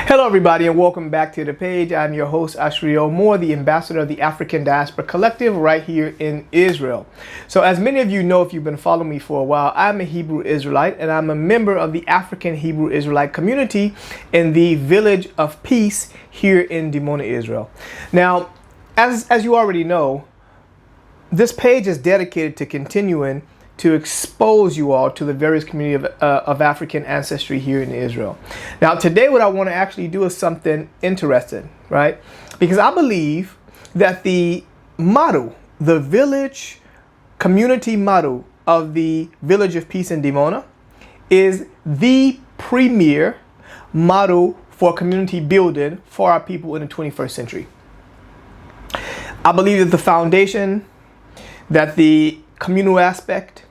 Hello everybody and welcome back to the page. I'm your host Ashriel Moore, the ambassador of the African Diaspora Collective right here in Israel. So as many of you know, if you've been following me for a while, I'm a Hebrew Israelite and I'm a member of the African Hebrew Israelite community in the Village of Peace here in Dimona, Israel. Now, as you already know, this page is dedicated to continuing to expose you all to the various community of African ancestry here in Israel. Now, today what I want to actually do is something interesting, right? Because I believe that the motto, the village community motto of the Village of Peace in Dimona is the premier motto for community building for our people in the 21st century. I believe that the foundation, that the communal aspect,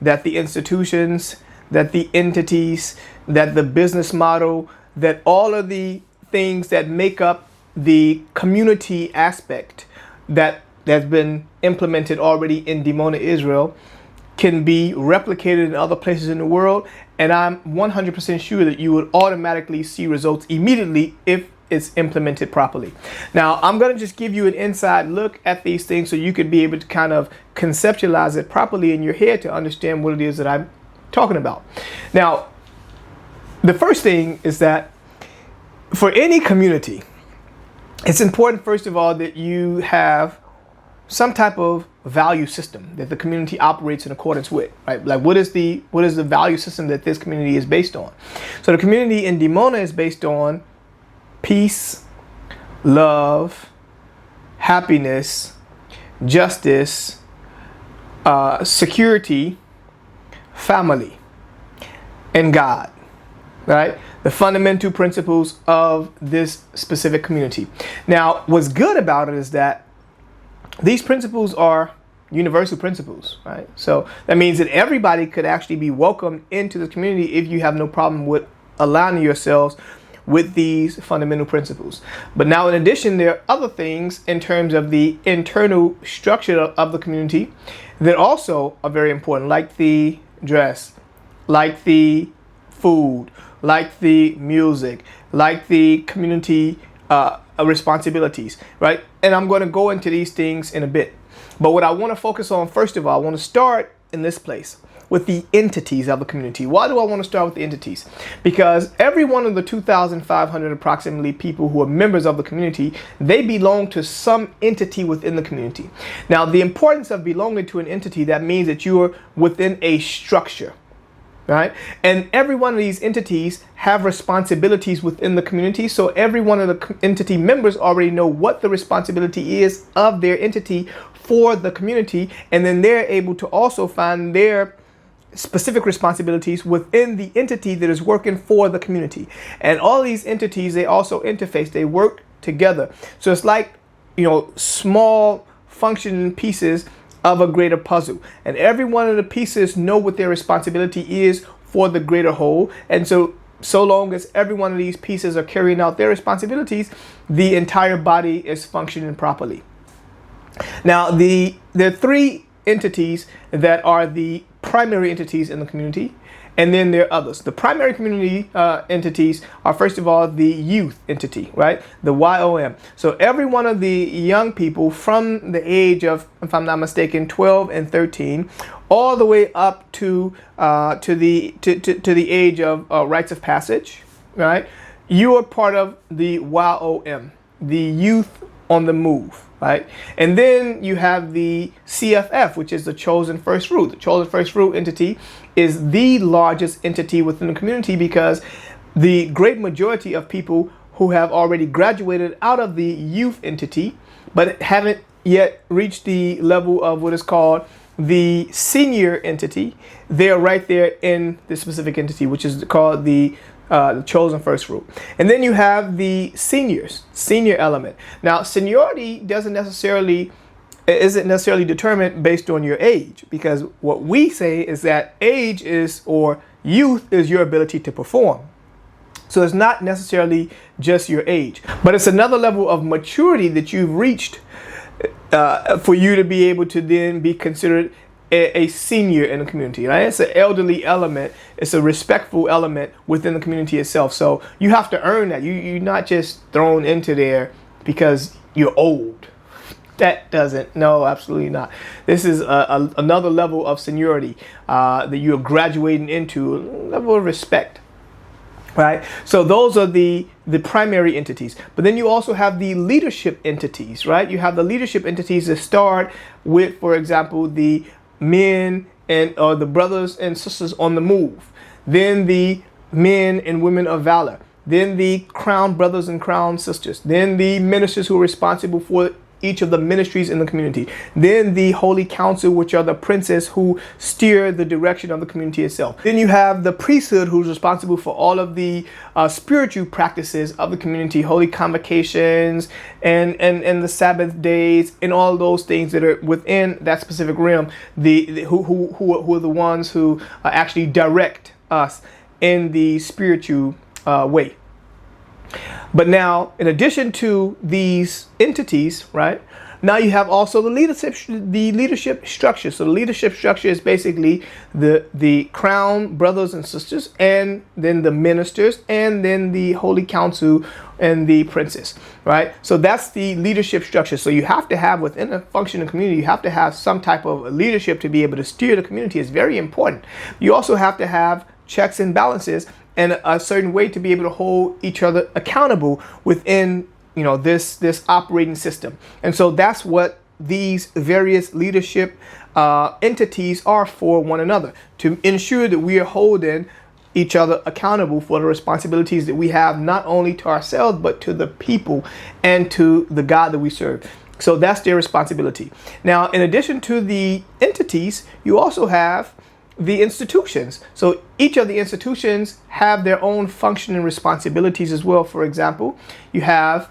that the institutions, that the entities, that the business model, that all of the things that make up the community aspect that's been implemented already in Dimona, Israel, can be replicated in other places in the world. And I'm 100% sure that you would automatically see results immediately if it's implemented properly. Now, I'm going to just give you an inside look at these things so you could be able to kind of conceptualize it properly in your head to understand what it is that I'm talking about. Now, the first thing is that for any community, it's important, first of all, that you have some type of value system that the community operates in accordance with, right? Like what is the value system that this community is based on? So the community in Dimona is based on peace, love, happiness, justice, security, family, and God, right? The fundamental principles of this specific community. Now, what's good about it is that these principles are universal principles, right? So that means that everybody could actually be welcomed into the community if you have no problem with aligning yourselves with these fundamental principles. But now, in addition, there are other things in terms of the internal structure of the community that also are very important, like the dress, like the food, like the music, like the community responsibilities, right? And I'm going to go into these things in a bit. But what I want to focus on, first of all, I want to start in this place with the entities of the community. Why do I want to start with the entities? Because every one of the 2,500 approximately people who are members of the community, they belong to some entity within the community. Now, the importance of belonging to an entity, that means that you are within a structure, right? And every one of these entities have responsibilities within the community. So every one of the entity members already know what the responsibility is of their entity for the community. And then they're able to also find their specific responsibilities within the entity that is working for the community. And all these entities, they also interface, they work together. So it's like, small functioning pieces of a greater puzzle. And every one of the pieces know what their responsibility is for the greater whole. And so long as every one of these pieces are carrying out their responsibilities, the entire body is functioning properly. Now, there are three entities that are the primary entities in the community, and then there are others. The primary community entities are, first of all, the youth entity, right? The YOM. So every one of the young people from the age of, if I'm not mistaken, 12 and 13, all the way up to the age of rites of passage, right? You are part of the YOM, the youth on the move, right? And then you have the CFF, which is the chosen first fruit. The chosen first fruit entity is the largest entity within the community because the great majority of people who have already graduated out of the youth entity but haven't yet reached the level of what is called the senior entity, they're right there in the specific entity, which is called the chosen first fruit. And then you have the senior element. Now, seniority isn't necessarily determined based on your age, because what we say is that age is, or youth is, your ability to perform. So it's not necessarily just your age, but it's another level of maturity that you've reached for you to be able to then be considered a senior in the community, right? It's an elderly element. It's a respectful element within the community itself. So you have to earn that. You're not just thrown into there because you're old. That doesn't, no, absolutely not. This is another level of seniority that you're graduating into, a level of respect. Right, so those are the primary entities, but then you also have the leadership entities, right? You have the leadership entities that start with, for example, the men and or the brothers and sisters on the move, then the men and women of valor, then the crown brothers and crown sisters, then the ministers who are responsible for each of the ministries in the community, then the holy council, which are the princes who steer the direction of the community itself. Then you have the priesthood, who's responsible for all of the spiritual practices of the community, holy convocations and the Sabbath days and all those things that are within that specific realm, who are the ones who actually direct us in the spiritual way. But now, in addition to these entities, right, now you have also the leadership structure. So the leadership structure is basically the crown brothers and sisters, and then the ministers, and then the holy council and the princes, right? So that's the leadership structure. So you have to have, within a functioning community, you have to have some type of leadership to be able to steer the community. It's very important. You also have to have checks and balances and a certain way to be able to hold each other accountable within, this operating system. And so that's what these various leadership entities are for one another, to ensure that we are holding each other accountable for the responsibilities that we have, not only to ourselves, but to the people and to the God that we serve. So that's their responsibility. Now, in addition to the entities, you also have the institutions. So each of the institutions have their own function and responsibilities as well. For example, you have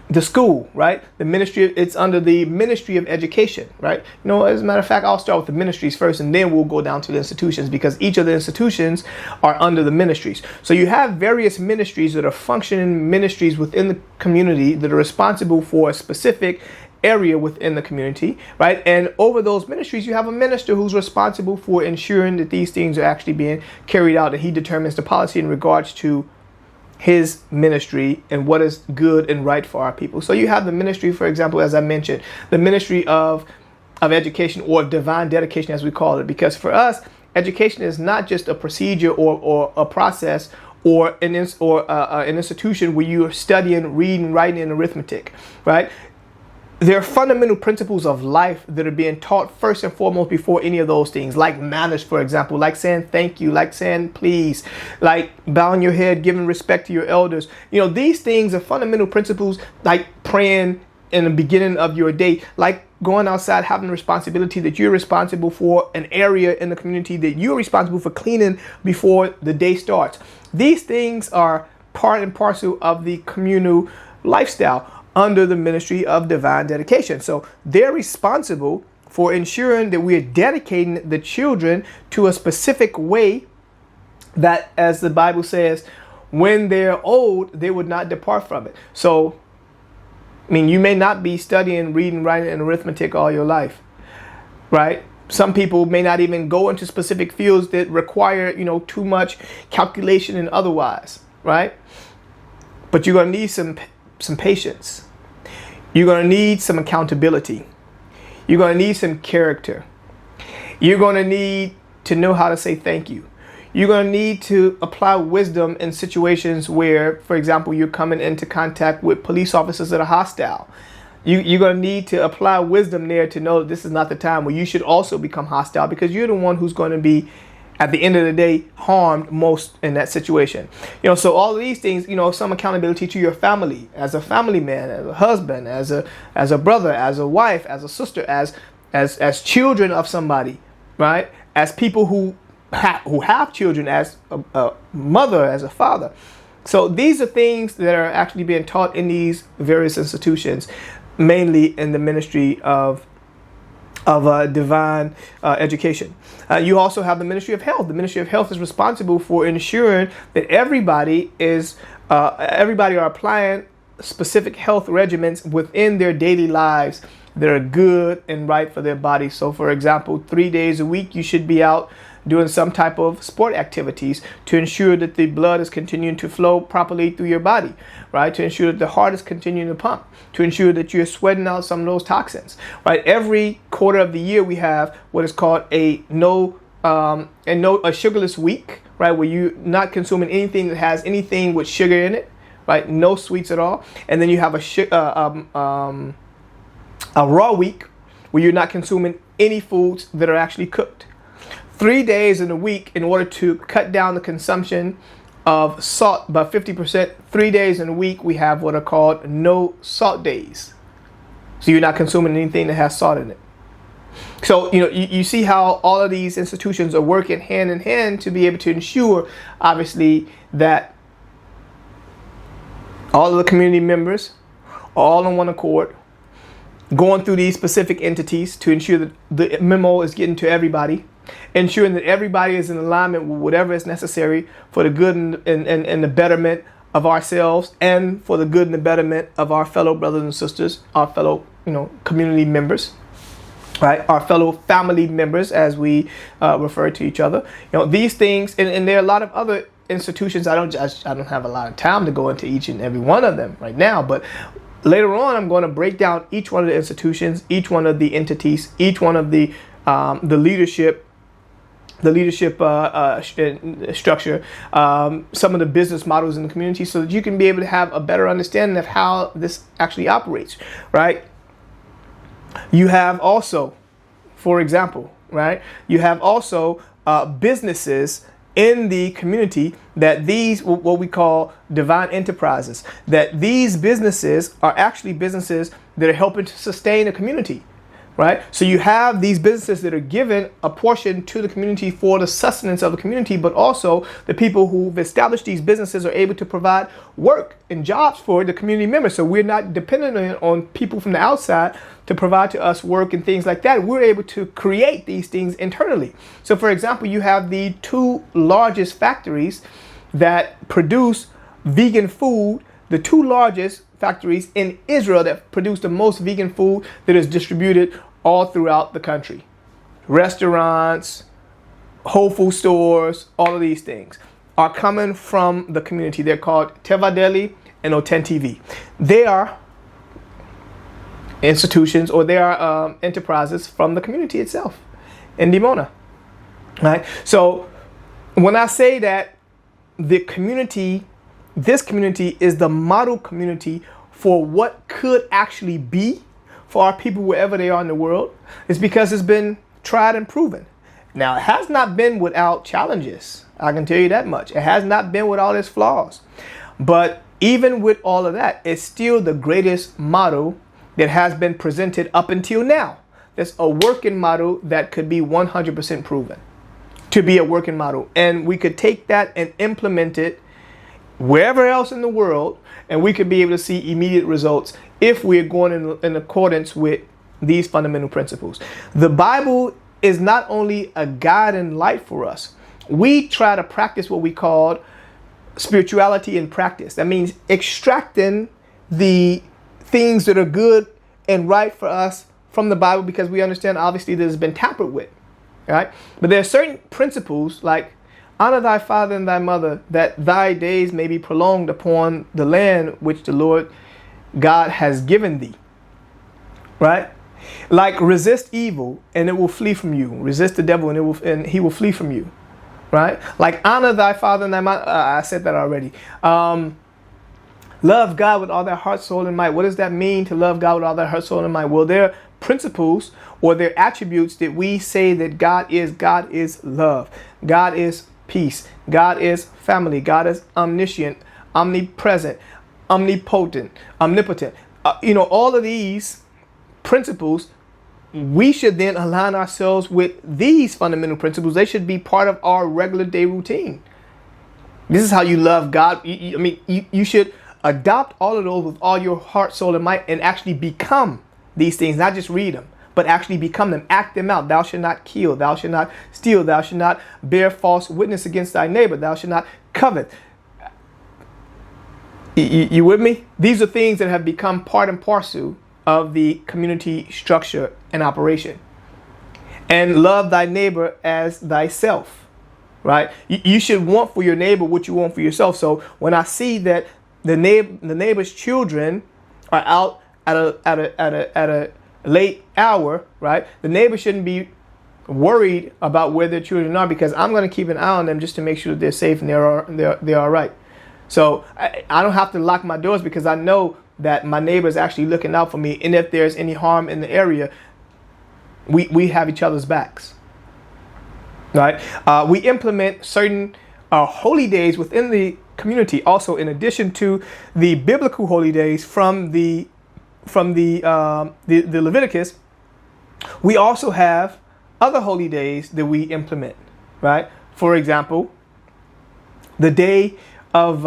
the school, right? The ministry, it's under the Ministry of Education, right? As a matter of fact, I'll start with the ministries first, and then we'll go down to the institutions, because each of the institutions are under the ministries. So you have various ministries that are functioning ministries within the community that are responsible for a specific area within the community, right? And over those ministries, you have a minister who's responsible for ensuring that these things are actually being carried out, and he determines the policy in regards to his ministry and what is good and right for our people. So you have the ministry, for example, as I mentioned, the Ministry of Education, or divine dedication, as we call it, because for us, education is not just a procedure or a process or an institution where you are studying, reading, writing, and arithmetic, right? There are fundamental principles of life that are being taught first and foremost before any of those things, like manners, for example, like saying thank you, like saying please, like bowing your head, giving respect to your elders. These things are fundamental principles, like praying in the beginning of your day, like going outside, having the responsibility that you're responsible for an area in the community that you're responsible for cleaning before the day starts. These things are part and parcel of the communal lifestyle under the Ministry of Divine Dedication. So they're responsible for ensuring that we are dedicating the children to a specific way that, as the Bible says, when they're old, they would not depart from it. So, you may not be studying, reading, writing, and arithmetic all your life, right? Some people may not even go into specific fields that require, too much calculation and otherwise, right? But you're going to need some patience. You're going to need some accountability. You're going to need some character. You're going to need to know how to say thank you. You're going to need to apply wisdom in situations where, for example, you're coming into contact with police officers that are hostile. You're going to need to apply wisdom there to know that this is not the time where you should also become hostile, because you're the one who's going to be, at the end of the day, harmed most in that situation. So all of these things, some accountability to your family, as a family man, as a husband, as a brother, as a wife, as a sister, as children of somebody, right? As people who have children, as a mother, as a father. So these are things that are actually being taught in these various institutions, mainly in the Ministry of Divine Education. You also have the Ministry of Health. The Ministry of Health is responsible for ensuring that everybody are applying specific health regimens within their daily lives that are good and right for their body. So for example, 3 days a week, you should be out doing some type of sport activities to ensure that the blood is continuing to flow properly through your body, right? To ensure that the heart is continuing to pump, to ensure that you're sweating out some of those toxins, right? Every quarter of the year, we have what is called a sugarless week, right? Where you're not consuming anything that has anything with sugar in it, right? No sweets at all. And then you have a raw week where you're not consuming any foods that are actually cooked. 3 days in a week, in order to cut down the consumption of salt by 50%, 3 days in a week, we have what are called no salt days. So you're not consuming anything that has salt in it. So, you see how all of these institutions are working hand in hand to be able to ensure, obviously, that all of the community members are all on one accord, going through these specific entities to ensure that the memo is getting to everybody, ensuring that everybody is in alignment with whatever is necessary for the good and the betterment of ourselves, and for the good and the betterment of our fellow brothers and sisters, our fellow, community members, right? Our fellow family members, as we refer to each other. These things, and there are a lot of other institutions. I don't have a lot of time to go into each and every one of them right now, but later on, I'm going to break down each one of the institutions, each one of the entities, each one of the leadership structure, some of the business models in the community, so that you can be able to have a better understanding of how this actually operates, right? You have also, for example, right? You have also businesses in the community that these, what we call divine enterprises, that these businesses are actually businesses that are helping to sustain a community, right? So you have these businesses that are given a portion to the community for the sustenance of the community, but also the people who've established these businesses are able to provide work and jobs for the community members. So we're not dependent on people from the outside to provide to us work and things like that. We're able to create these things internally. So for example, you have the 2 largest factories that produce vegan food, the 2 largest factories in Israel that produce the most vegan food that is distributed all throughout the country. Restaurants, Whole Food stores, all of these things are coming from the community. They're called Teva Deli and Oten TV. They are institutions, or they are enterprises from the community itself in Dimona, right? So when I say that this community is the model community for what could actually be for our people wherever they are in the world, it's because it's been tried and proven. Now, it has not been without challenges. I can tell you that much. It has not been without its flaws. But even with all of that, it's still the greatest model that has been presented up until now. There's a working model that could be 100% proven to be a working model. And we could take that and implement it wherever else in the world, and we could be able to see immediate results if we're going in accordance with these fundamental principles. The Bible is not only a guide and light for us. We try to practice what we call spirituality in practice. That means extracting the things that are good and right for us from the Bible, because we understand obviously that it's been tampered with, right? But there are certain principles like honor thy father and thy mother, that thy days may be prolonged upon the land which the Lord God has given thee, right? Like resist evil and it will flee from you. Resist the devil and he will flee from you, right? Like honor thy father and thy mother. I said that already. Love God with all their heart, soul, and might. What does that mean, to love God with all their heart, soul, and might? Well, there are principles or their attributes that we say that God is. God is love. God is peace. God is family. God is omniscient, omnipresent, omnipotent, omnipotent. All of these principles, we should then align ourselves with these fundamental principles. They should be part of our regular day routine. This is how you love God. You should adopt all of those with all your heart, soul, and might, and actually become these things, not just read them, but actually become them, act them out. Thou shalt not kill, thou shalt not steal, thou shalt not bear false witness against thy neighbor, thou shalt not covet. You with me? These are things that have become part and parcel of the community structure and operation. And love thy neighbor as thyself, right? You should want for your neighbor what you want for yourself. So when I see that the neighbor's children are out at a late hour, right? The neighbor shouldn't be worried about where their children are, because I'm going to keep an eye on them just to make sure that they're safe and they're all right. So I don't have to lock my doors, because I know that my neighbor is actually looking out for me. And if there's any harm in the area, we have each other's backs, right? We implement certain holy days within the community. Also, in addition to the biblical holy days from the Leviticus, we also have other holy days that we implement, right? For example, the day of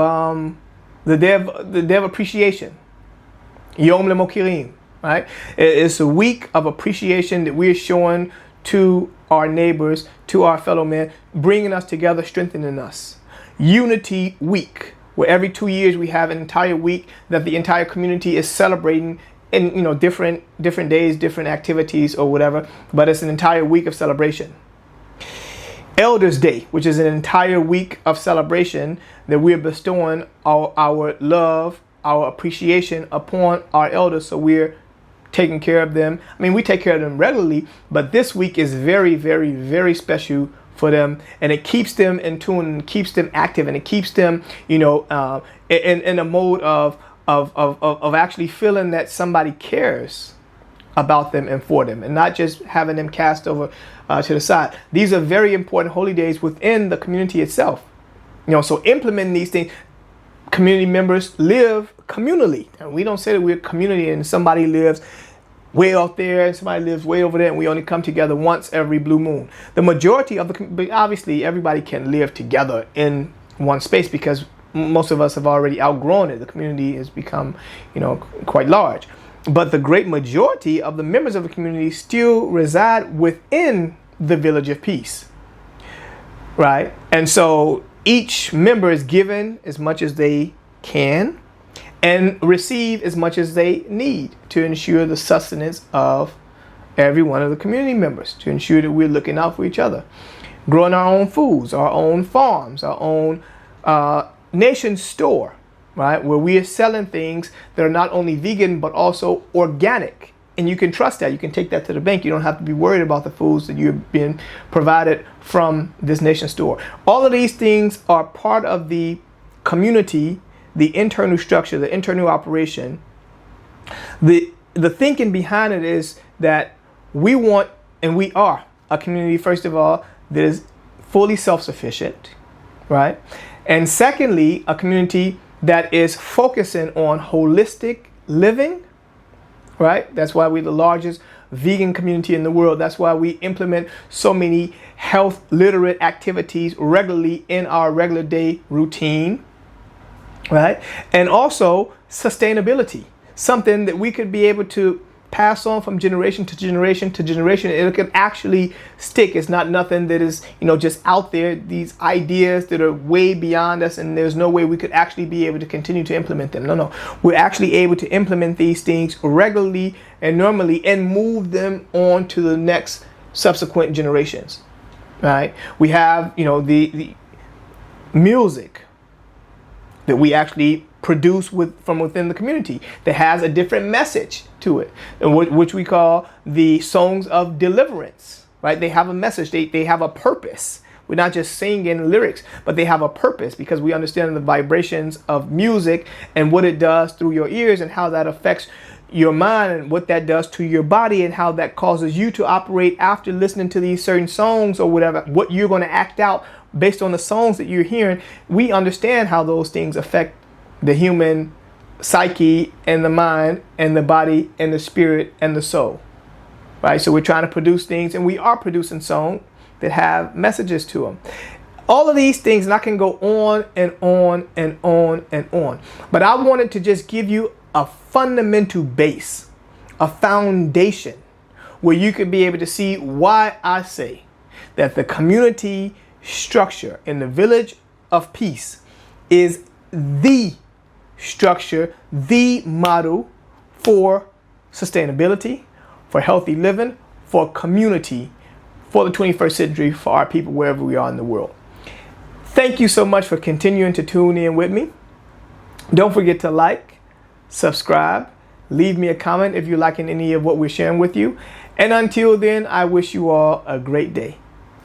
appreciation, Yom LeMokirim, right? It's a week of appreciation that we're showing to our neighbors, to our fellow men, bringing us together, strengthening us. Unity Week, where every 2 years we have an entire week that the entire community is celebrating in, different days, different activities or whatever, but it's an entire week of celebration. Elders Day, which is an entire week of celebration that we're bestowing our love, our appreciation upon our elders. So we're taking care of them. I mean, we take care of them regularly, but this week is very, very, very special for them, and it keeps them in tune, and keeps them active, and it keeps them, in a mode of actually feeling that somebody cares about them and for them, and not just having them cast over to the side. These are very important holy days within the community itself. So implementing these things, community members live communally, and we don't say that we're a community and somebody lives way out there and somebody lives way over there, and we only come together once every blue moon. The majority of but obviously everybody can live together in one space, because most of us have already outgrown it. The community has become, quite large. But the great majority of the members of the community still reside within the village of peace, right? And so each member is given as much as they can and receive as much as they need to ensure the sustenance of every one of the community members, to ensure that we're looking out for each other, growing our own foods, our own farms, our own nation store, right, where we are selling things that are not only vegan but also organic. And you can trust that. You can take that to the bank. You don't have to be worried about the foods that you're being provided from this nation store. All of these things are part of the community, the internal structure, the internal operation. The thinking behind it is that we want, and we are, a community, first of all, that is fully self-sufficient, right? And secondly, a community that is focusing on holistic living, right? That's why we're the largest vegan community in the world. That's why we implement so many health literate activities regularly in our regular day routine, right? And also sustainability, something that we could be able to pass on from generation to generation to generation. It could actually stick. It's not nothing that is, just out there, these ideas that are way beyond us, and there's no way we could actually be able to continue to implement them. No. We're actually able to implement these things regularly and normally and move them on to the next subsequent generations, right? We have, the music that we actually produce from within the community that has a different message to it, which we call the songs of deliverance, right? They have a message, they have a purpose. We're not just singing lyrics, but they have a purpose, because we understand the vibrations of music and what it does through your ears and how that affects your mind and what that does to your body and how that causes you to operate after listening to these certain songs or whatever, what you're going to act out based on the songs that you're hearing. We understand how those things affect the human psyche and the mind and the body and the spirit and the soul, right? So we're trying to produce things, and we are producing songs that have messages to them. All of these things, and I can go on and on and on and on. But I wanted to just give you a fundamental base, a foundation, where you could be able to see why I say that the community structure in the village of peace is the structure structure, the model for sustainability, for healthy living, for community, for the 21st century, for our people wherever we are in the world. Thank you so much for continuing to tune in with me. Don't forget to like, subscribe, leave me a comment if you're liking any of what we're sharing with you. And until then, I wish you all a great day.